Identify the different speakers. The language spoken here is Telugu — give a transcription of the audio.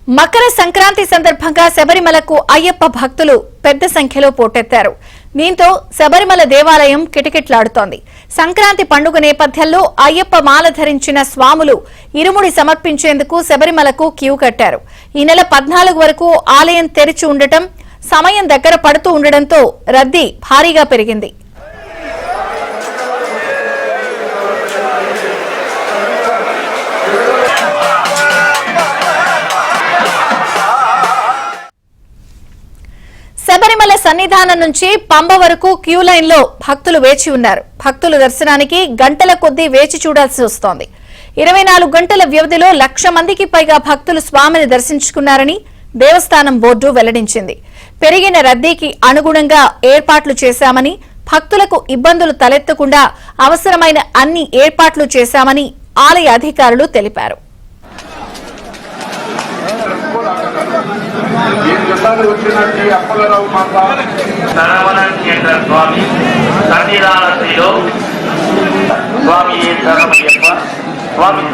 Speaker 1: మకర సంక్రాంతి సందర్భంగా శబరిమలకు అయ్యప్ప భక్తులు పెద్ద సంఖ్యలో పోటెత్తారు. దీంతో శబరిమల దేవాలయం కిటకిటలాడుతోంది. సంక్రాంతి పండుగ నేపథ్యంలో అయ్యప్ప మాల ధరించిన స్వాములు ఇరుముడి సమర్పించేందుకు శబరిమలకు క్యూ కట్టారు. ఈ నెల 14 వరకు ఆలయం తెరిచి ఉండటం, సమయం దగ్గర పడుతూ ఉండడంతో రద్దీ భారీగా పెరిగింది. శబరిమల సన్నిధానం నుంచి పంబ వరకు క్యూ లైన్ లో భక్తులు వేచి ఉన్నారు. భక్తుల దర్శనానికి గంటల కొద్దీ వేచి చూడాల్సి వస్తోంది. 24 గంటల వ్యవధిలో 1,00,000 మందికి పైగా భక్తులు స్వామిని దర్శించుకున్నారని దేవస్థానం బోర్డు వెల్లడించింది. పెరిగిన రద్దీకి అనుగుణంగా ఏర్పాట్లు చేశామని, భక్తులకు ఇబ్బందులు తలెత్తకుండా అవసరమైన అన్ని ఏర్పాట్లు చేశామని ఆలయ అధికారులు తెలిపారు.
Speaker 2: స్వామి సన్నిధాన శ్రీలో స్వామి శరణమయ్యప్ప స్వామి